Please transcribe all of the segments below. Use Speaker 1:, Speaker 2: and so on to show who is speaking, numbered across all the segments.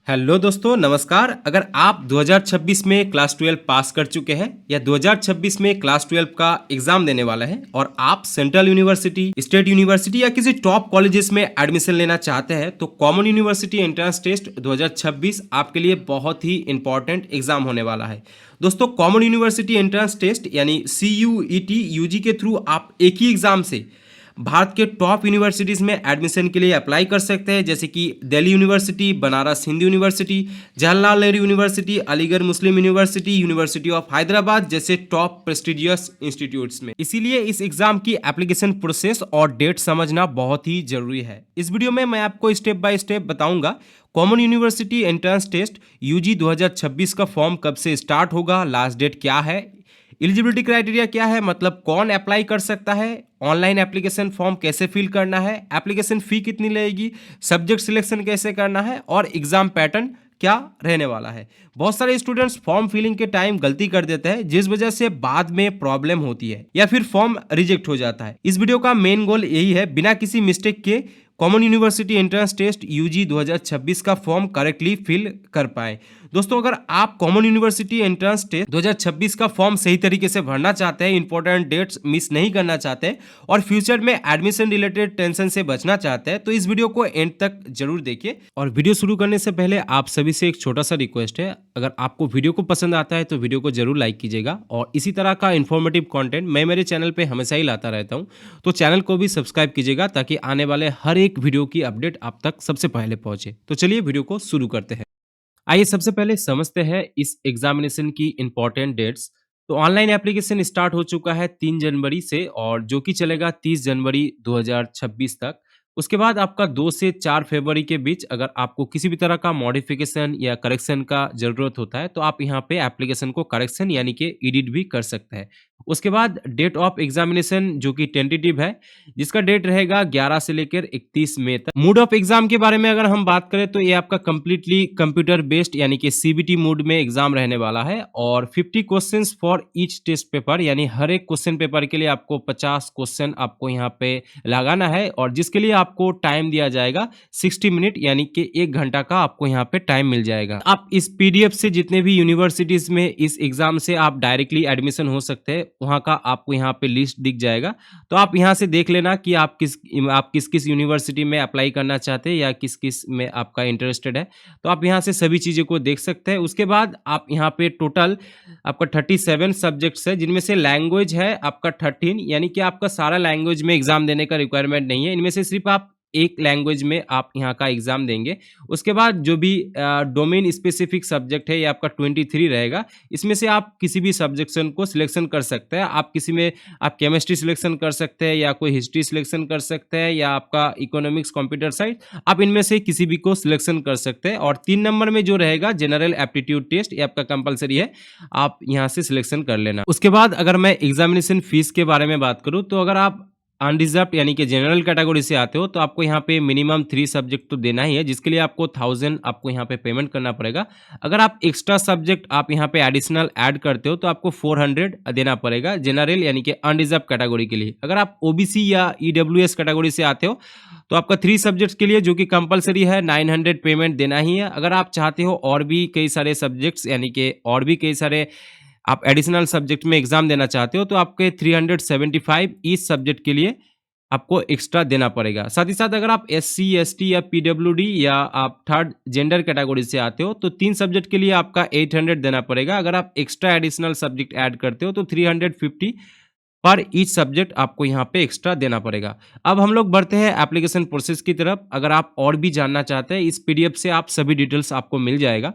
Speaker 1: Hello दोस्तों, नमस्कार। अगर आप 2026 में क्लास 12 पास कर चुके हैं या 2026 में क्लास 12 का एग्जाम देने वाला है और आप सेंट्रल यूनिवर्सिटी, स्टेट यूनिवर्सिटी या किसी टॉप कॉलेजेस में एडमिशन लेना चाहते हैं तो कॉमन यूनिवर्सिटी एंट्रेंस टेस्ट 2026 आपके लिए बहुत ही इंपॉर्टेंट एग्जाम होने वाला है। दोस्तों, कॉमन यूनिवर्सिटी एंट्रेंस टेस्ट यानी CUET यूजी के थ्रू आप एक ही एग्जाम से भारत के टॉप यूनिवर्सिटीज़ में एडमिशन के लिए अप्लाई कर सकते हैं, जैसे कि Delhi university, Banaras Hindu university, Jawaharlal Nehru university, Aligarh Muslim university, university of Hyderabad जैसे टॉप प्रेस्टिजियस इंस्टीट्यूट्स में। इसीलिए इस एग्जाम की एप्लीकेशन प्रोसेस और डेट समझना बहुत ही जरूरी है। इस वीडियो में मैं आपको स्टेप बाय स्टेप बताऊंगा common university entrance test UG 2026 का फॉर्म कब से स्टार्ट होगा, लास्ट डेट क्या है, एलिजिबिलिटी क्राइटेरिया क्या है, मतलब कौन अप्लाई कर सकता है, ऑनलाइन एप्लीकेशन फॉर्म कैसे फिल करना है, एप्लीकेशन फ़ी कितनी लगेगी, सब्जेक्ट सिलेक्शन कैसे करना है और एग्ज़ाम पैटर्न क्या रहने वाला है। बहुत सारे स्टूडेंट्स फॉर्म फिलिंग के टाइम गलती कर देते हैं, जिस वजह से बाद में प्रॉब्लम होती है या फिर फॉर्म रिजेक्ट हो जाता है। इस वीडियो का मेन गोल यही है, बिना किसी मिस्टेक के common university entrance test UG 2026 का फॉर्म करेक्टली फिल कर पाए। दोस्तों, अगर आप कॉमन यूनिवर्सिटी एंट्रेंस टेस्ट 2026 का फॉर्म सही तरीके से भरना चाहते हैं, इंपॉर्टेंट डेट्स मिस नहीं करना चाहते और फ्यूचर में एडमिशन रिलेटेड टेंशन से बचना चाहते हैं, तो इस वीडियो को एंड तक जरूर देखिए। और वीडियो शुरू करने से पहले आप सभी से एक छोटा सा रिक्वेस्ट है, अगर आपको वीडियो को पसंद आता है तो वीडियो को जरूर लाइक कीजिएगा और इसी तरह का इन्फॉर्मेटिव कंटेंट मैं मेरे चैनल पे हमेशा ही लाता रहता हूँ, तो चैनल को भी सब्सक्राइब कीजिएगा ताकि आने वाले हर एक वीडियो की अपडेट आप तक सबसे पहले पहुंचे। तो चलिए वीडियो को शुरू करते हैं। आइए सबसे पहले समझते हैं इस एग्जामिनेशन की इंपॉर्टेंट डेट्स। तो ऑनलाइन एप्लीकेशन स्टार्ट हो चुका है 3 जनवरी से और जो कि चलेगा 30 जनवरी 2026 तक। उसके बाद आपका 2 से 4 फरवरी के बीच अगर आपको किसी भी तरह का मॉडिफिकेशन या करेक्शन का ज़रूरत होता है तो आप यहाँ पे एप्लीकेशन को करेक्शन यानी कि एडिट भी कर सकते हैं। उसके बाद डेट ऑफ एग्जामिनेशन जो कि टेंटेटिव है, जिसका डेट रहेगा 11 से लेकर 31 मई तक। मोड ऑफ एग्जाम के बारे में अगर हम बात करें तो ये आपका कंप्लीटली कंप्यूटर बेस्ड यानी कि CBT मोड में एग्जाम रहने वाला है और 50 questions for each test paper, यानी हर एक क्वेश्चन पेपर के लिए आपको 50 क्वेश्चन आपको यहाँ पे लगाना है और जिसके लिए आपको टाइम दिया जाएगा 60 मिनट, यानी कि 1 घंटा का आपको यहाँ पे टाइम मिल जाएगा। आप इस PDF से जितने भी यूनिवर्सिटीज में इस एग्जाम से आप डायरेक्टली एडमिशन हो सकते हैं वहाँ का आपको यहाँ पे लिस्ट दिख जाएगा। तो आप यहाँ से देख लेना कि आप किस किस यूनिवर्सिटी में अप्लाई करना चाहते हैं या किस किस में आपका इंटरेस्टेड है, तो आप यहाँ से सभी चीज़ों को देख सकते हैं। उसके बाद आप यहाँ पे टोटल आपका 37 सब्जेक्ट्स है, जिनमें से लैंग्वेज है आपका 13, यानी कि आपका सारा लैंग्वेज में एग्जाम देने का रिक्वायरमेंट नहीं है, इनमें से सिर्फ आप एक लैंग्वेज में आप यहाँ का एग्जाम देंगे। उसके बाद जो भी डोमेन स्पेसिफिक सब्जेक्ट है ये आपका 23 रहेगा, इसमें से आप किसी भी सब्जेक्शन को सिलेक्शन कर सकते हैं। आप किसी में आप केमिस्ट्री सिलेक्शन कर सकते हैं या कोई हिस्ट्री सिलेक्शन कर सकते हैं या आपका इकोनॉमिक्स कंप्यूटर साइंस, आप इनमें से किसी भी को सिलेक्शन कर सकते हैं। और 3 नंबर में जो रहेगा जनरल एप्टीट्यूड टेस्ट, ये आपका कंपलसरी है, आप यहाँ से सिलेक्शन कर लेना। उसके बाद अगर मैं एग्जामिनेशन फीस के बारे में बात करूँ तो अगर आप अनरिजर्व यानी कि जनरल कैटेगरी से आते हो तो आपको यहाँ पे मिनिमम 3 सब्जेक्ट तो देना ही है, जिसके लिए आपको 1000 आपको यहाँ पे पेमेंट करना पड़ेगा। अगर आप एक्स्ट्रा सब्जेक्ट आप यहाँ पे एडिशनल ऐड करते हो तो आपको 400 देना पड़ेगा जनरल यानी कि अनरिजर्व कैटेगरी के लिए। अगर आप OBC या EWS कैटेगरी से आते हो तो आपका 3 सब्जेक्ट्स के लिए जो कि कंपलसरी है 900 पेमेंट देना ही है। अगर आप चाहते हो और भी कई सारे सब्जेक्ट्स यानी कि और भी कई सारे आप एडिशनल सब्जेक्ट में एग्जाम देना चाहते हो तो आपके 375 ईच सब्जेक्ट के लिए आपको एक्स्ट्रा देना पड़ेगा। साथ ही साथ अगर आप SC ST या PWD या आप थर्ड जेंडर कैटेगरी से आते हो तो 3 सब्जेक्ट के लिए आपका 800 देना पड़ेगा। अगर आप एक्स्ट्रा एडिशनल सब्जेक्ट ऐड करते हो तो 350 पर ईच सब्जेक्ट आपको यहाँ पे एक्स्ट्रा देना पड़ेगा। अब हम लोग बढ़ते हैं एप्लीकेशन प्रोसेस की तरफ। अगर आप और भी जानना चाहते हैं इस PDF से आप सभी डिटेल्स आपको मिल जाएगा।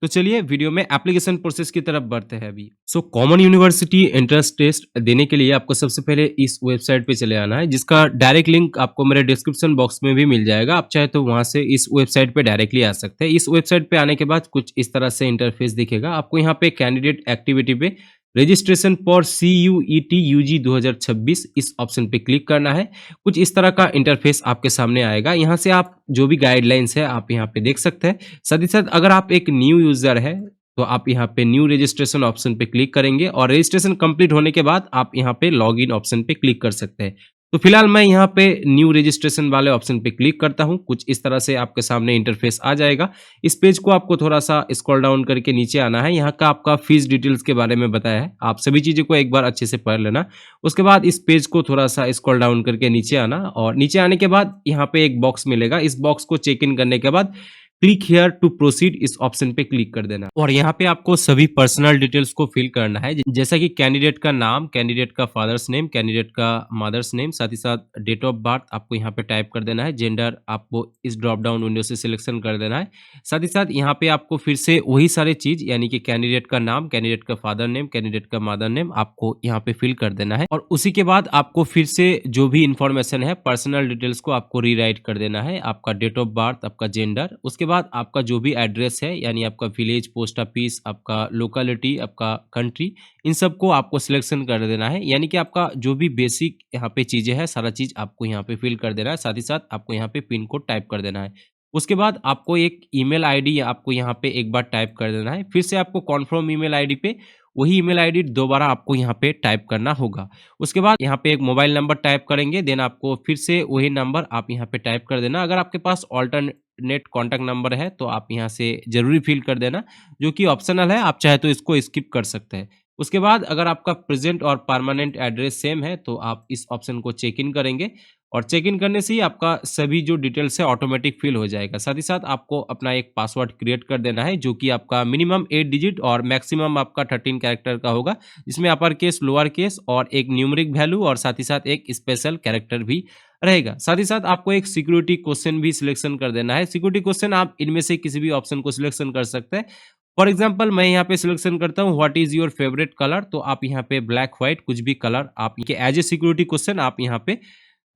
Speaker 1: तो चलिए वीडियो में एप्लीकेशन प्रोसेस की तरफ बढ़ते हैं अभी। कॉमन यूनिवर्सिटी एंट्रेंस टेस्ट देने के लिए आपको सबसे पहले इस वेबसाइट पे चले आना है, जिसका डायरेक्ट लिंक आपको मेरे डिस्क्रिप्शन बॉक्स में भी मिल जाएगा। आप चाहे तो वहां से इस वेबसाइट पे डायरेक्टली आ सकते हैं। इस वेबसाइट पे आने के बाद कुछ इस तरह से इंटरफेस दिखेगा। आपको यहाँ पे कैंडिडेट एक्टिविटी पे रजिस्ट्रेशन फॉर CUET UG 2026 इस ऑप्शन पे क्लिक करना है। कुछ इस तरह का इंटरफेस आपके सामने आएगा। यहाँ से आप जो भी गाइडलाइंस है आप यहाँ पे देख सकते हैं। साथ ही साथ अगर आप एक न्यू यूजर है तो आप यहाँ पे न्यू रजिस्ट्रेशन ऑप्शन पे क्लिक करेंगे और रजिस्ट्रेशन कंप्लीट होने के बाद आप यहाँ पे लॉगिन ऑप्शन पे क्लिक कर सकते हैं। तो फिलहाल मैं यहाँ पे न्यू रजिस्ट्रेशन वाले ऑप्शन पे क्लिक करता हूँ। कुछ इस तरह से आपके सामने इंटरफेस आ जाएगा। इस पेज को आपको थोड़ा-सा स्क्रॉल डाउन करके नीचे आना है। यहाँ का आपका फीस डिटेल्स के बारे में बताया है। आप सभी चीज़ों को एक बार अच्छे से पढ़ लेना। उसके बाद इस पेज को थोड़ा-सा स्क्रॉल डाउन करके नीचे आना और नीचे आने के बाद यहाँ पे एक बॉक्स मिलेगा। इस बॉक्स को चेक इन करने के बाद क्लिक हियर टू प्रोसीड इस ऑप्शन पे क्लिक कर देना और यहाँ पे आपको सभी पर्सनल डिटेल्स को फिल करना है, जैसा कि कैंडिडेट का नाम, कैंडिडेट का फादर्स नेम, कैंडिडेट का मदर्स नेम, साथ ही साथ डेट ऑफ बर्थ आपको यहाँ पे टाइप कर देना है। जेंडर आपको इस ड्रॉप डाउन विंडो से सिलेक्शन कर देना है। साथ ही साथ यहाँ पे आपको फिर से वही सारे चीज यानी कि कैंडिडेट का नाम, कैंडिडेट का फादर नेम, कैंडिडेट का मदर नेम आपको यहाँ पे फिल कर देना है और उसी के बाद आपको फिर से जो भी इंफॉर्मेशन है पर्सनल डिटेल्स को आपको रीराइट कर देना है। आपका डेट ऑफ बर्थ, आपका जेंडर, उसके बाद आपका जो भी एड्रेस है यानी आपका विलेज, पोस्ट ऑफिस, आपका लोकेलिटी, आपका कंट्री, इन सबको आपको सिलेक्शन कर देना है। यानी कि आपका जो भी बेसिक यहाँ पे चीजें हैं सारा चीज आपको यहाँ पे फिल कर देना है। साथ ही साथ आपको यहाँ पे पिन कोड टाइप कर देना है। उसके बाद आपको एक ईमेल आईडी आपको यहाँ पे एक बार टाइप कर देना है। फिर से आपको कॉन्फर्म ईमेल आईडी पे वही ईमेल आईडी दोबारा आपको यहाँ पे टाइप करना होगा। उसके बाद यहाँ पे एक मोबाइल नंबर टाइप करेंगे, देन आपको फिर से वही नंबर आप यहाँ पे टाइप कर देना। अगर आपके पास ऑल्टरनेट कॉन्टैक्ट नंबर है तो आप यहाँ से जरूरी फिल कर देना, जो कि ऑप्शनल है, आप चाहे तो इसको स्किप कर सकते हैं। उसके बाद अगर आपका प्रेजेंट और परमानेंट एड्रेस सेम है तो आप इस ऑप्शन को चेक इन करेंगे और चेक इन करने से ही आपका सभी जो डिटेल्स है ऑटोमेटिक फिल हो जाएगा। साथ ही साथ आपको अपना एक पासवर्ड क्रिएट कर देना है, जो कि आपका मिनिमम 8 डिजिट और मैक्सिमम आपका 13 कैरेक्टर का होगा, जिसमें अपर केस, लोअर केस और एक न्यूमेरिक वैल्यू और साथ ही साथ एक स्पेशल कैरेक्टर भी रहेगा। साथ ही साथ आपको एक सिक्योरिटी क्वेश्चन भी सिलेक्शन कर देना है। सिक्योरिटी क्वेश्चन आप इनमें से किसी भी ऑप्शन को सिलेक्शन कर सकते हैं। फॉर एग्जाम्पल मैं यहाँ पे सिलेक्शन करता हूँ what is your favourite colour, तो आप यहाँ पे ब्लैक व्हाइट कुछ भी कलर आप एज ए सिक्योरिटी क्वेश्चन आप यहाँ पे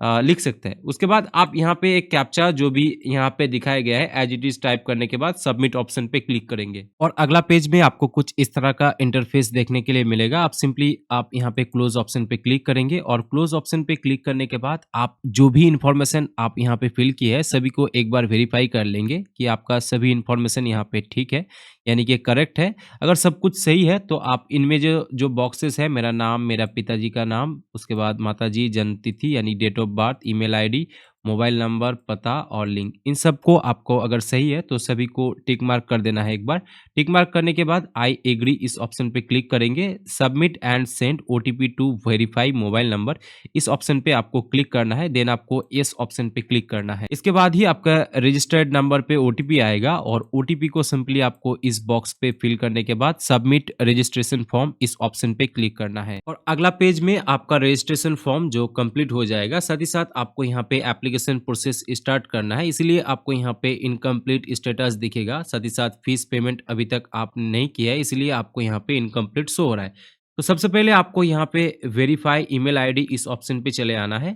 Speaker 1: लिख सकते हैं। उसके बाद आप यहाँ पे एक कैप्चा जो भी यहाँ पे दिखाया गया है एज इट इज टाइप करने के बाद सबमिट ऑप्शन पे क्लिक करेंगे और अगला पेज में आपको कुछ इस तरह का इंटरफेस देखने के लिए मिलेगा। आप सिंपली आप यहाँ पे क्लोज ऑप्शन पे क्लिक करेंगे और क्लोज ऑप्शन पे क्लिक करने के बाद आप जो भी इंफॉर्मेशन आप यहाँ पे फिल की है सभी को एक बार वेरीफाई कर लेंगे कि आपका सभी इंफॉर्मेशन यहाँ पे ठीक है, यानी कि करेक्ट है। अगर सब कुछ सही है तो आप इनमें जो जो बॉक्सेस है, मेरा नाम, मेरा पिताजी का नाम, उसके बाद माताजी, जन्म तिथि यानी date of birth, email ID, mobile number, पता और लिंक, इन सबको आपको अगर सही है तो सभी को टिक मार्क कर देना है। एक बार टिक मार्क करने के बाद आई एग्री इस ऑप्शन पे क्लिक करेंगे। Submit and send OTP to verify mobile number, इस ऑप्शन पे आपको क्लिक करना है। देन आपको इस ऑप्शन पे क्लिक करना है। इसके बाद ही आपका रजिस्टर्ड नंबर पे ओटीपी आएगा और ओटीपी को सिंपली आपको इस बॉक्स पे फिल करने के बाद सबमिट रजिस्ट्रेशन फॉर्म इस ऑप्शन पे क्लिक करना है और अगला पेज में आपका रजिस्ट्रेशन फॉर्म जो कंप्लीट हो जाएगा। साथ ही साथ आपको यहाँ पे एप्लीकेशन प्रोसेस स्टार्ट करना है, इसलिए आपको यहाँ पे इनकम्प्लीट स्टेटस दिखेगा। साथ ही साथ फीस पेमेंट अभी तक आपने नहीं किया है, इसलिए आपको यहाँ पे इनकम्प्लीट शो हो रहा है। तो सबसे पहले आपको यहाँ पे वेरीफाई ईमेल आईडी इस ऑप्शन पे चले आना है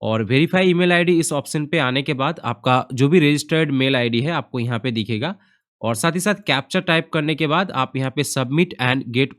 Speaker 1: और वेरीफाई ईमेल आईडी इस ऑप्शन पे आने के बाद आपका जो भी रजिस्टर्ड मेल आईडी है आपको यहाँ पे दिखेगा और साथ ही साथ कैप्चा टाइप करने के बाद आप यहाँ पे submit and gate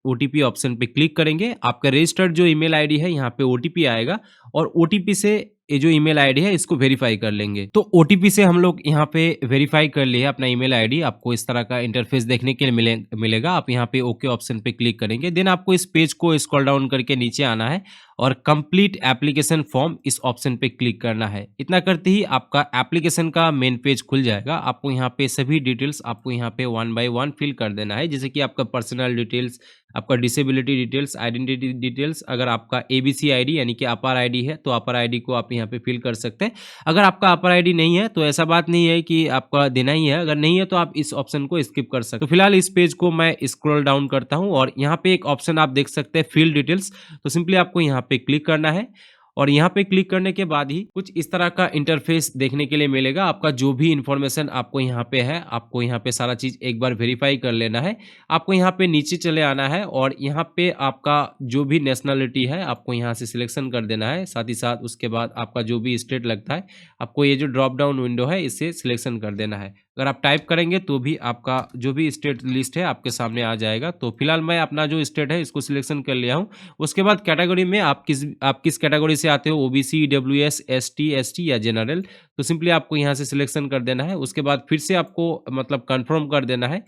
Speaker 1: OTP option पे क्लिक करेंगे। आपका रजिस्टर्ड जो ईमेल आईडी है यहाँ पे ओटीपी आएगा और ओटीपी से ये जो ईमेल आईडी है इसको वेरीफाई कर लेंगे। तो ओटीपी से हम लोग यहाँ पे वेरीफाई कर लिए अपना ईमेल आईडी। आपको इस तरह का इंटरफेस देखने के लिए मिलेगा। आप यहाँ पे ओके ऑप्शन पे क्लिक करेंगे। देन आपको इस पेज को स्क्रॉल डाउन करके नीचे आना है और कंप्लीट एप्लीकेशन फॉर्म इस ऑप्शन पे क्लिक करना है। इतना करते ही आपका एप्लीकेशन का मेन पेज खुल जाएगा। आपको यहाँ पे सभी डिटेल्स आपको यहाँ पे 1 बाय 1 फिल कर देना है, जैसे कि आपका पर्सनल डिटेल्स, आपका डिसेबिलिटी डिटेल्स, आइडेंटिटी डिटेल्स। अगर आपका एबीसी आईडी यानी कि अपर आईडी है तो अपर आईडी को आप यहाँ पे फिल कर सकते हैं। अगर आपका अपर आईडी नहीं है तो ऐसा बात नहीं है कि आपका देना ही है, अगर नहीं है तो आप इस ऑप्शन को स्किप कर सकते हैं। तो फिलहाल इस पेज को मैं स्क्रॉल डाउन करता हूँ और यहाँ पे एक ऑप्शन आप देख सकते हैं फिल डिटेल्स, तो सिंपली आपको यहाँ पे क्लिक करना है और यहाँ पे क्लिक करने के बाद ही कुछ इस तरह का इंटरफेस देखने के लिए मिलेगा। आपका जो भी इंफॉर्मेशन आपको यहाँ पे है, आपको यहाँ पे सारा चीज एक बार वेरीफाई कर लेना है। आपको यहाँ पे नीचे चले आना है और यहाँ पे आपका जो भी नेशनलिटी है आपको यहाँ से सिलेक्शन कर देना है। साथ ही साथ उसके बाद आपका जो भी स्टेट लगता है आपको ये जो ड्रॉप डाउन विंडो है इसे सिलेक्शन कर देना है। अगर आप टाइप करेंगे तो भी आपका जो भी स्टेट लिस्ट है आपके सामने आ जाएगा। तो फिलहाल मैं अपना जो स्टेट है इसको सिलेक्शन कर लिया हूँ। उसके बाद कैटेगरी में आप किस कैटेगरी से आते हो, ओबीसी, ईडब्ल्यूएस, एसटी या जनरल, तो सिंपली आपको यहाँ से सिलेक्शन कर देना है। उसके बाद फिर से आपको मतलब कंफर्म कर देना है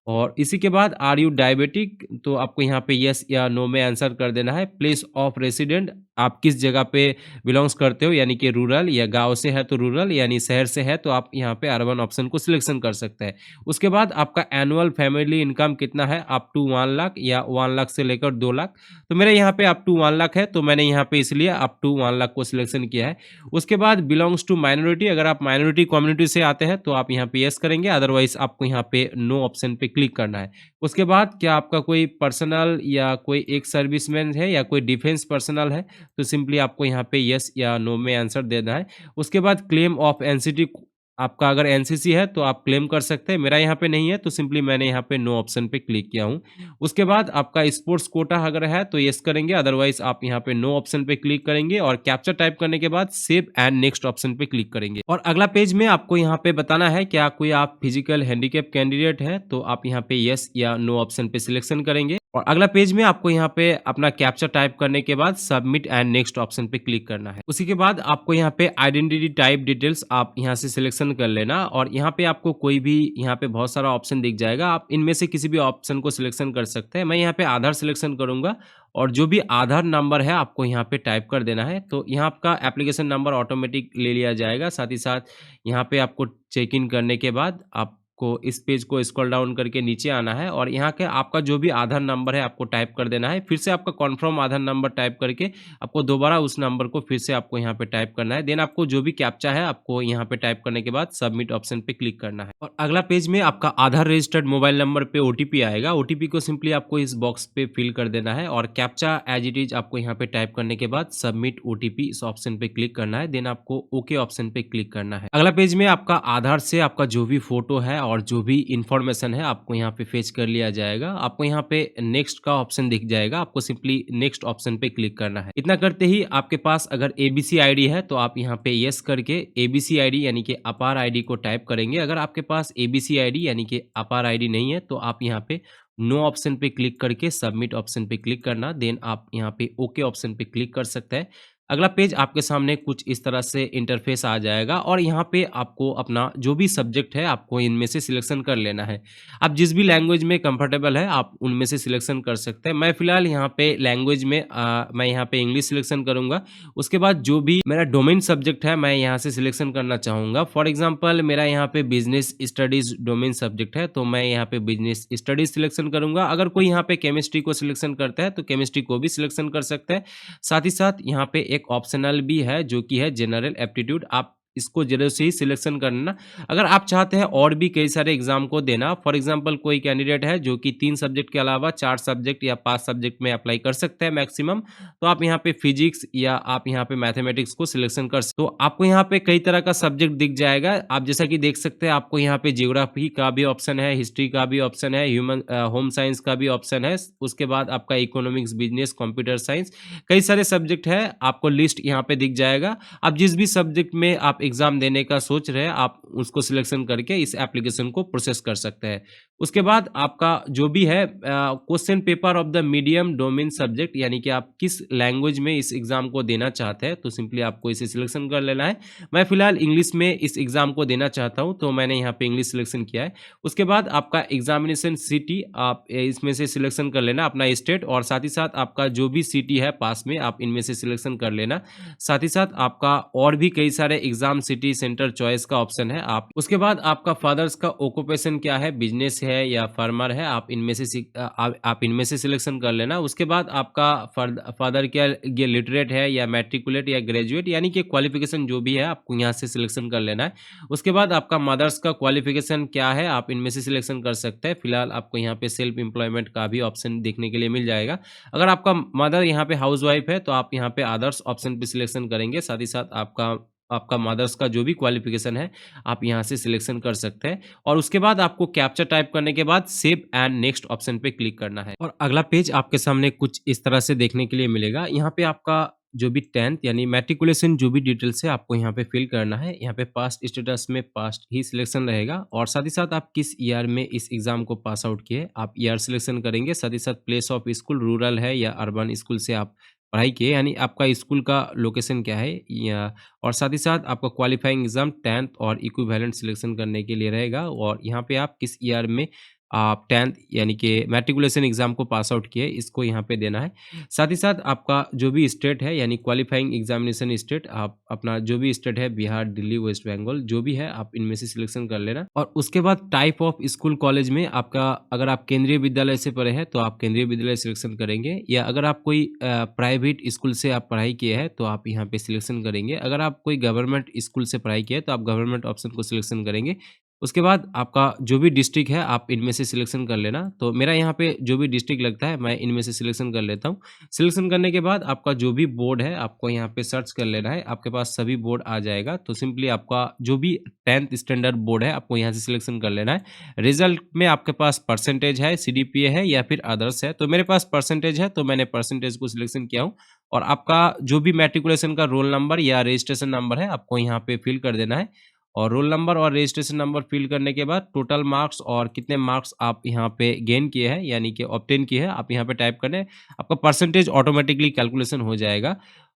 Speaker 1: और इसी के बाद आर यू डायबिटिक, तो आपको यहाँ पे यस या नो में आंसर कर देना है। प्लेस ऑफ रेसिडेंट, आप किस जगह पे बिलोंग्स करते हो, यानी कि रूरल या गांव से है तो रूरल, यानी शहर से है तो आप यहाँ पे अर्बन ऑप्शन को सिलेक्शन कर सकते हैं। उसके बाद आपका एनुअल फैमिली इनकम कितना है, अप टू 1 लाख या 1 लाख से लेकर 2 लाख। तो मेरे यहाँ पे अप टू 1 लाख है, तो मैंने यहाँ पे इसलिए अप टू 1 लाख को सिलेक्शन किया है। उसके बाद बिलोंग्स टू माइनॉरिटी, अगर आप माइनॉरिटी कम्युनिटी से आते हैं तो आप यहाँ पे यस करेंगे, अदरवाइज आपको यहाँ पे नो ऑप्शन पे क्लिक करना है। उसके बाद क्या आपका कोई पर्सनल या कोई एक सर्विसमैन है या कोई डिफेंस पर्सनल है, तो सिंपली आपको यहाँ पे यस या नो में आंसर देना है। उसके बाद क्लेम ऑफ एनसीटी, आपका अगर एनसीसी है तो आप क्लेम कर सकते हैं, मेरा यहाँ पे नहीं है तो सिंपली मैंने यहाँ पे नो ऑप्शन पे क्लिक किया हूँ। उसके बाद आपका स्पोर्ट्स कोटा अगर है तो यस करेंगे, अदरवाइज आप यहाँ पे नो ऑप्शन पे क्लिक करेंगे और कैप्चा टाइप करने के बाद सेव एंड नेक्स्ट ऑप्शन पे क्लिक करेंगे। और अगला पेज में आपको यहाँ पे बताना है क्या कोई आप फिजिकल हैंडीकैप कैंडिडेट है, तो आप यहाँ पे यस या नो ऑप्शन पे सिलेक्शन करेंगे। और अगला पेज में आपको यहाँ पे अपना कैप्चा टाइप करने के बाद सबमिट एंड नेक्स्ट ऑप्शन पे क्लिक करना है। उसी के बाद आपको यहाँ पे आइडेंटिटी टाइप डिटेल्स आप यहाँ से सिलेक्शन कर लेना, और यहाँ पे आपको कोई भी यहाँ पे बहुत सारा ऑप्शन दिख जाएगा, आप इनमें से किसी भी ऑप्शन को सिलेक्शन कर सकते हैं। मैं यहाँ पे आधार सिलेक्शन करूंगा, और जो भी आधार नंबर है आपको यहाँ पे टाइप कर देना है। तो यहाँ आपका एप्लीकेशन नंबर ऑटोमेटिक ले लिया जाएगा। साथ ही साथ यहाँ पे आपको चेक इन करने के बाद आपको इस पेज को स्क्रॉल डाउन करके नीचे आना है, और यहाँ के आपका जो भी आधार नंबर है आपको टाइप कर देना है। फिर से आपका कन्फर्म आधार नंबर टाइप करके आपको दोबारा उस नंबर को फिर से आपको यहाँ पे टाइप करना है। देन आपको जो भी कैप्चा है आपको यहाँ पे टाइप करने के बाद सबमिट ऑप्शन पे क्लिक करना है। और अगला पेज में आपका आधार रजिस्टर्ड मोबाइल नंबर पे ओटीपी आएगा। ओटीपी को सिंपली आपको इस बॉक्स पे फिल कर देना है, और कैप्चा एज इट इज आपको यहाँ पे टाइप करने के बाद सबमिट ओटीपी इस ऑप्शन पे क्लिक करना है। देन आपको ओके ऑप्शन पे क्लिक करना है। अगला पेज में आपका आधार से आपका जो भी फोटो है और जो भी इंफॉर्मेशन है आपको यहाँ पे फेच कर लिया जाएगा। आपको यहाँ पे नेक्स्ट का ऑप्शन दिख जाएगा, आपको सिंपली नेक्स्ट ऑप्शन पे क्लिक करना है। इतना करते ही आपके पास अगर एबीसी आईडी है तो आप यहाँ पे यस करके एबीसी आईडी यानी कि अपार आईडी को टाइप करेंगे। अगर आपके पास एबीसी आईडी यानी कि अपार आईडी नहीं है तो आप यहाँ पे नो ऑप्शन पे क्लिक करके सबमिट ऑप्शन पे क्लिक करना, देन आप यहाँ पे ओके ऑप्शन पे क्लिक कर सकते हैं। अगला पेज आपके सामने कुछ इस तरह से इंटरफेस आ जाएगा, और यहाँ पे आपको अपना जो भी सब्जेक्ट है आपको इनमें से सिलेक्शन कर लेना है। आप जिस भी लैंग्वेज में कंफर्टेबल है आप उनमें से सिलेक्शन कर सकते हैं। मैं फिलहाल यहाँ पे लैंग्वेज में मैं यहाँ पे इंग्लिश सिलेक्शन करूँगा। उसके बाद जो भी मेरा डोमेन सब्जेक्ट है मैं यहाँ से सिलेक्शन करना चाहूँगा। फॉर एग्जाम्पल मेरा यहाँ पे बिजनेस स्टडीज डोमेन सब्जेक्ट है, तो मैं यहाँ पे बिजनेस स्टडीज सिलेक्शन करूँगा। अगर कोई यहाँ पे केमिस्ट्री को सिलेक्शन करता है तो केमिस्ट्री को भी सिलेक्शन कर सकते हैं। साथ ही साथ यहाँ पे एक ऑप्शनल भी है जो कि है जनरल एप्टीट्यूड, आप इसको जरूर से ही सिलेक्शन करना। अगर आप चाहते हैं और भी कई सारे एग्जाम को देना, फॉर एग्जांपल कोई कैंडिडेट है जो कि 3 सब्जेक्ट के अलावा 4 सब्जेक्ट या 5 सब्जेक्ट में अप्लाई कर सकते हैं मैक्सिमम, तो आप यहाँ पे फिजिक्स या आप यहाँ पे मैथमेटिक्स को सिलेक्शन कर सकते। तो आपको यहाँ पे कई तरह का सब्जेक्ट दिख जाएगा। आप जैसा कि देख सकते हैं आपको यहाँ पे जियोग्राफी का भी ऑप्शन है, हिस्ट्री का भी ऑप्शन है, ह्यूमन होम साइंस का भी ऑप्शन है। उसके बाद आपका इकोनॉमिक्स, बिजनेस, कंप्यूटर साइंस, कई सारे सब्जेक्ट है, आपको लिस्ट यहाँ पे दिख जाएगा। आप जिस भी सब्जेक्ट में आप एग्जाम देने का सोच रहे हैं आप उसको सिलेक्शन करके इस एप्लीकेशन को प्रोसेस कर सकते हैं। उसके बाद आपका जो भी है question paper of the medium domain subject, यानी कि आप किस लैंग्वेज में इस एग्जाम को देना चाहते हैं, तो सिंपली आपको इसे सिलेक्शन कर लेना है। मैं फिलहाल इंग्लिश में इस एग्जाम को देना चाहता हूं तो मैंने यहाँ पे इंग्लिश सिलेक्शन किया है। उसके बाद आपका एग्जामिनेशन सिटी आप इसमें से सिलेक्शन कर लेना, अपना स्टेट, और साथ ही साथ आपका जो भी सिटी है पास में आप इनमें से सिलेक्शन कर लेना। साथ ही साथ आपका और भी कई सारे एग्जाम सिटी सेंटर चॉइस का ऑप्शन है। आप उसके बाद आपका फादर्स का ऑक्यूपेशन क्या है, बिजनेस है या फार्मर है, आप इनमें से सिलेक्शन कर लेना। उसके बाद आपका फादर क्या ये लिटरेट है या मैट्रिकुलेट या ग्रेजुएट, यानी कि क्वालिफिकेशन जो भी है आपको यहाँ से सिलेक्शन कर लेना है। उसके बाद आपका मदर्स का क्वालिफिकेशन क्या है, आप इनमें से सिलेक्शन कर सकते हैं। फिलहाल आपको यहाँ पे सेल्फ एम्प्लॉयमेंट का भी ऑप्शन देखने के लिए मिल जाएगा। अगर आपका मदर यहाँ पे हाउस वाइफ है तो आप यहाँ पे अदर्स ऑप्शन पे सिलेक्शन करेंगे। साथ ही साथ आपका मदर्स का जो भी क्वालिफिकेशन है आप यहाँ से सिलेक्शन कर सकते हैं। और उसके बाद आपको कैप्चा टाइप करने के बाद सेव एंड नेक्स्ट ऑप्शन पे क्लिक करना है, और अगला पेज आपके सामने कुछ इस तरह से देखने के लिए मिलेगा। यहाँ पे आपका जो भी 10th यानी मैट्रिकुलेशन जो भी डिटेल्स है आपको यहाँ पे फिल करना है। यहाँ पे पास्ट स्टेटस में पास्ट ही सिलेक्शन रहेगा, और साथ ही साथ आप किस ईयर में इस एग्जाम को पास आउट किए आप ईयर सिलेक्शन करेंगे। साथ ही साथ प्लेस ऑफ स्कूल रूरल है या अर्बन स्कूल से आप पढ़ाई किए, यानी आपका स्कूल का लोकेशन क्या है, या और साथ ही साथ आपका क्वालिफाइंग एग्जाम 10th और इक्विवेलेंट सिलेक्शन करने के लिए रहेगा। और यहाँ पे आप किस ईयर में आप 10th यानी कि मैट्रिकुलेशन एग्ज़ाम को पास आउट किए, इसको यहाँ पे देना है। साथ ही साथ आपका जो भी स्टेट है यानी क्वालिफाइंग एग्ज़ामिनेशन स्टेट, आप अपना जो भी स्टेट है बिहार, दिल्ली, वेस्ट बंगाल जो भी है आप इनमें से सिलेक्शन कर लेना। और उसके बाद टाइप ऑफ स्कूल कॉलेज में आपका, अगर आप केंद्रीय विद्यालय से पढ़े हैं तो आप केंद्रीय विद्यालय सिलेक्शन करेंगे, या अगर आप कोई प्राइवेट स्कूल से आप पढ़ाई किए हैं तो आप यहाँ पे सिलेक्शन करेंगे। अगर आप कोई गवर्नमेंट स्कूल से पढ़ाई किए हैं तो आप गवर्नमेंट ऑप्शन को सिलेक्शन करेंगे। उसके बाद आपका जो भी डिस्ट्रिक्ट है आप इनमें से सिलेक्शन कर लेना। तो मेरा यहाँ पे जो भी डिस्ट्रिक्ट लगता है मैं इनमें से सिलेक्शन कर लेता हूँ। सिलेक्शन करने के बाद आपका जो भी बोर्ड है आपको यहाँ पे सर्च कर लेना है, आपके पास सभी बोर्ड आ जाएगा। तो सिंपली आपका जो भी 10th स्टैंडर्ड बोर्ड है आपको यहाँ से सिलेक्शन कर लेना है। रिजल्ट में आपके पास परसेंटेज है, सीडीपीए है या फिर अदर्स है। तो मेरे पास परसेंटेज है तो मैंने परसेंटेज को सिलेक्शन किया हूँ। और आपका जो भी मैट्रिकुलेशन का रोल नंबर या रजिस्ट्रेशन नंबर है आपको यहाँ पे फिल कर देना है। और रोल नंबर और रजिस्ट्रेशन नंबर फिल करने के बाद टोटल मार्क्स और कितने मार्क्स आप यहाँ पे गेन किए हैं यानी कि ऑब्टेन किए हैं आप यहाँ पे टाइप करें, आपका परसेंटेज ऑटोमेटिकली कैलकुलेशन हो जाएगा।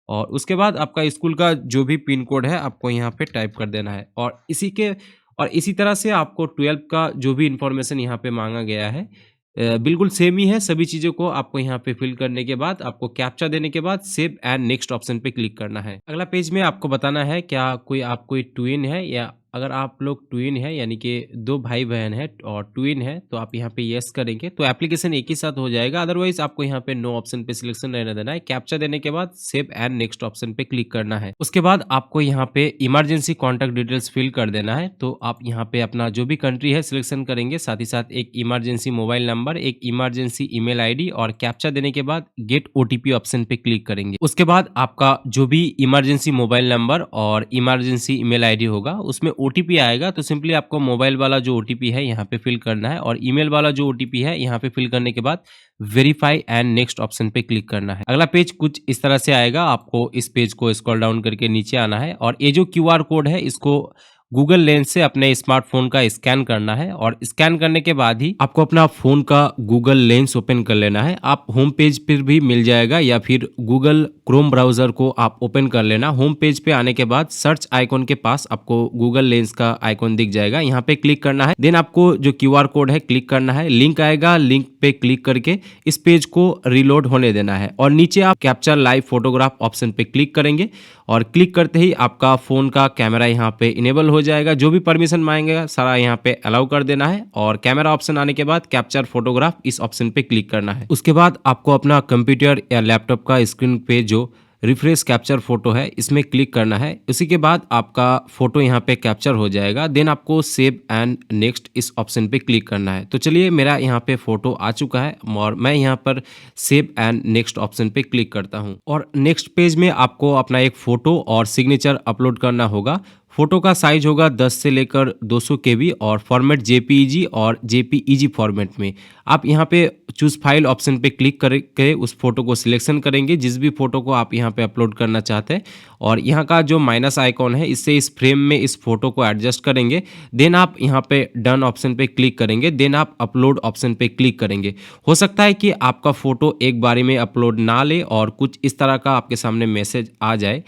Speaker 1: और उसके बाद आपका स्कूल का जो भी पिन कोड है आपको यहाँ पे टाइप कर देना है। और इसी तरह से आपको 12th का जो भी इंफॉर्मेशन यहाँ पे मांगा गया है बिल्कुल सेम ही है। सभी चीज़ों को आपको यहाँ पे फिल करने के बाद आपको कैप्चा देने के बाद सेव एंड नेक्स्ट ऑप्शन पे क्लिक करना है। अगला पेज में आपको बताना है क्या कोई ट्विन है, या अगर आप लोग ट्विन है यानी कि 2 भाई बहन है और ट्विन है तो आप यहाँ पे यस करेंगे तो एप्लीकेशन एक ही साथ हो जाएगा। अदरवाइज आपको यहाँ पे नो ऑप्शन पे सिलेक्शन रहने देना है। कैप्चा देने के बाद सेव एंड नेक्स्ट ऑप्शन पे क्लिक करना है। उसके बाद आपको यहाँ पे इमरजेंसी कॉन्टैक्ट डिटेल्स फिल कर देना है। तो आप यहाँ पे अपना जो भी कंट्री है सिलेक्शन करेंगे, साथ ही साथ एक इमरजेंसी मोबाइल नंबर, एक इमरजेंसी ईमेल आईडी और कैप्चा देने के बाद गेट ओटीपी ऑप्शन पे क्लिक करेंगे। उसके बाद आपका जो भी इमरजेंसी मोबाइल नंबर और इमरजेंसी ईमेल आईडी होगा उसमें ओटीपी आएगा। तो सिंपली आपको मोबाइल वाला जो ओटीपी है यहाँ पे फिल करना है और ईमेल वाला जो ओटीपी है यहाँ पे फिल करने के बाद वेरीफाई एंड नेक्स्ट ऑप्शन पे क्लिक करना है। अगला पेज कुछ इस तरह से आएगा। आपको इस पेज को स्क्रॉल डाउन करके नीचे आना है और ये जो क्यूआर कोड है इसको गूगल लेंस से अपने स्मार्टफोन का स्कैन करना है। और स्कैन करने के बाद ही आपको अपना फोन का गूगल लेंस ओपन कर लेना है। आप होम पेज पर भी मिल जाएगा या फिर गूगल क्रोम ब्राउजर को आप ओपन कर लेना। होम पेज पे आने के बाद सर्च आइकॉन के पास आपको गूगल लेंस का आइकॉन दिख जाएगा, यहाँ पे क्लिक करना है। देन आपको जो क्यूआर कोड है क्लिक करना है, लिंक आएगा, लिंक पे क्लिक करके इस पेज को रिलोड होने देना है। और नीचे आप कैप्चर लाइव फोटोग्राफ ऑप्शन पे क्लिक करेंगे और क्लिक करते ही आपका फोन का कैमरा यहाँ पे इनेबल हो जाएगा। जो भी परमिशन मांगेगा सारा यहाँ पे अलाउ कर देना है और कैमरा ऑप्शन आने के बाद कैप्चर फोटोग्राफ इस ऑप्शन पे क्लिक करना है। उसके बाद आपको अपना कंप्यूटर या लैपटॉप का स्क्रीन पे जो रिफ्रेश कैप्चर फोटो है इसमें क्लिक करना है। उसी के बाद आपका फोटो यहाँ पे कैप्चर हो जाएगा। देन आपको सेव एंड नेक्स्ट इस ऑप्शन पे क्लिक करना है। तो चलिए मेरा यहाँ पे फोटो आ चुका है और मैं यहाँ पर सेव एंड नेक्स्ट ऑप्शन पे क्लिक करता हूँ। और नेक्स्ट पेज में आपको अपना एक फोटो और सिग्नेचर अपलोड करना होगा। फोटो का साइज होगा 10 से लेकर 200 केबी और फॉर्मेट जेपीईजी और जेपीईजी फॉर्मेट में। आप यहाँ पे चूज फाइल ऑप्शन पे क्लिक करके उस फोटो को सिलेक्शन करेंगे जिस भी फोटो को आप यहाँ पे अपलोड करना चाहते हैं। और यहाँ का जो माइनस आइकॉन है इससे इस फ्रेम में इस फोटो को एडजस्ट करेंगे। देन आप यहाँ पे डन ऑप्शन पे क्लिक करेंगे। देन आप अपलोड ऑप्शन पे क्लिक करेंगे। हो सकता है कि आपका फोटो एक बारी में अपलोड ना ले और कुछ इस तरह का आपके सामने मैसेज आ जाए।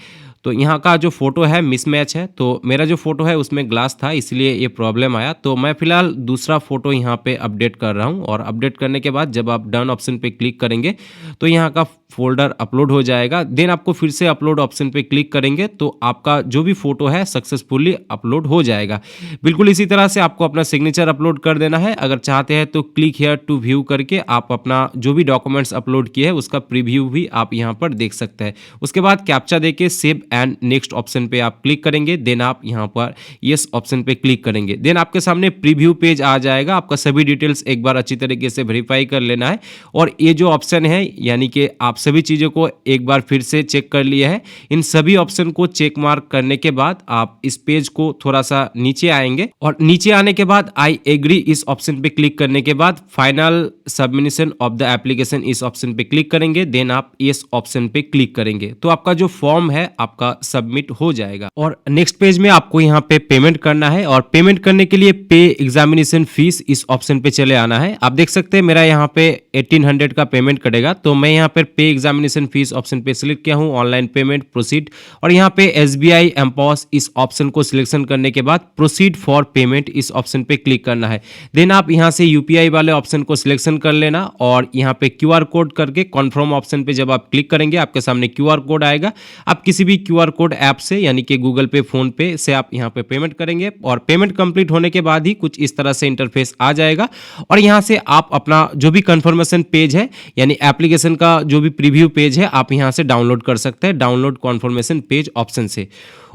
Speaker 1: तो यहाँ का जो फोटो है मिसमैच है, तो मेरा जो फोटो है उसमें ग्लास था इसलिए ये प्रॉब्लम आया। तो मैं फिलहाल दूसरा फोटो यहाँ पे अपडेट कर रहा हूँ और अपडेट करने के बाद जब आप डन ऑप्शन पे क्लिक करेंगे तो यहाँ का फोल्डर अपलोड हो जाएगा। देन आपको फिर से अपलोड ऑप्शन पे क्लिक करेंगे तो आपका जो भी फोटो है सक्सेसफुली अपलोड हो जाएगा। बिल्कुल इसी तरह से आपको अपना सिग्नेचर अपलोड कर देना है। अगर चाहते हैं तो क्लिक हियर टू व्यू करके आप अपना जो भी डॉक्यूमेंट्स अपलोड किए हैं उसका प्रीव्यू भी आप यहाँ पर देख सकते हैं। उसके बाद कैप्चा देके सेव एंड नेक्स्ट ऑप्शन पे आप क्लिक करेंगे। देन आप यहाँ पर यस ऑप्शन पे क्लिक करेंगे। देन आपके सामने प्रीव्यू पेज आ जाएगा। आपका सभी डिटेल्स एक बार अच्छी तरीके से वेरीफाई कर लेना है। और ये जो ऑप्शन है यानी कि आप सभी चीज़ों को एक बार फिर से चेक कर लिया है। इन सभी ऑप्शन को चेक मार्क करने के बाद आप इस पेज को थोड़ा सा नीचे आएंगे और नीचे आने के बाद आई एग्री इस ऑप्शन पे क्लिक करने के बाद final submission of the application इस ऑप्शन पे क्लिक करेंगे। देन आप इस ऑप्शन पे क्लिक करेंगे तो आपका जो फॉर्म है आपका आपका सबमिट हो जाएगा। और नेक्स्ट पेज में आपको यहाँ पे पेमेंट करना है और पेमेंट करने के लिए पे एग्जामिनेशन फीस इस ऑप्शन पे चले आना है। आप देख सकते हैं मेरा यहाँ पे 1800 का पेमेंट कटेगा, तो मैं यहाँ पर पे एग्जामिनेशन फीस ऑप्शन पे सिलेक्ट किया हूँ, ऑनलाइन पेमेंट प्रोसीड, और यहाँ पे SBI एमपॉस इस ऑप्शन को सिलेक्शन करने के बाद प्रोसीड फॉर पेमेंट इस ऑप्शन पे क्लिक करना है। देन आप यहाँ से UPI वाले ऑप्शन को सिलेक्शन कर लेना और यहाँ पे QR कोड करके कॉन्फर्म ऑप्शन पे जब आप क्लिक करेंगे आपके सामने QR कोड आएगा। आप किसी भी QR कोड ऐप से यानी कि गूगल पे, फोन पे से आप यहाँ पे पेमेंट करेंगे और पेमेंट कंप्लीट होने के बाद ही कुछ इस तरह से इंटरफेस आ जाएगा। और यहाँ से आप अपना जो भी कंफर्मेशन पेज है यानी एप्लीकेशन का जो भी प्रीव्यू पेज है आप यहाँ से डाउनलोड कर सकते हैं, डाउनलोड कंफर्मेशन पेज ऑप्शन से।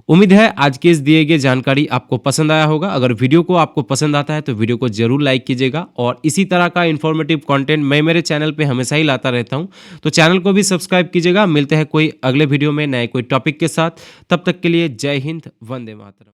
Speaker 1: उम्मीद है आज के इस दिए गए जानकारी आपको पसंद आया होगा। अगर वीडियो को आपको पसंद आता है तो वीडियो को जरूर लाइक कीजिएगा और इसी तरह का इन्फॉर्मेटिव कंटेंट मैं मेरे चैनल पे हमेशा ही लाता रहता हूं, तो चैनल को भी सब्सक्राइब कीजिएगा। मिलते हैं कोई अगले वीडियो में नए कोई टॉपिक के साथ, तब तक के लिए जय हिंद, वंदे मातरम।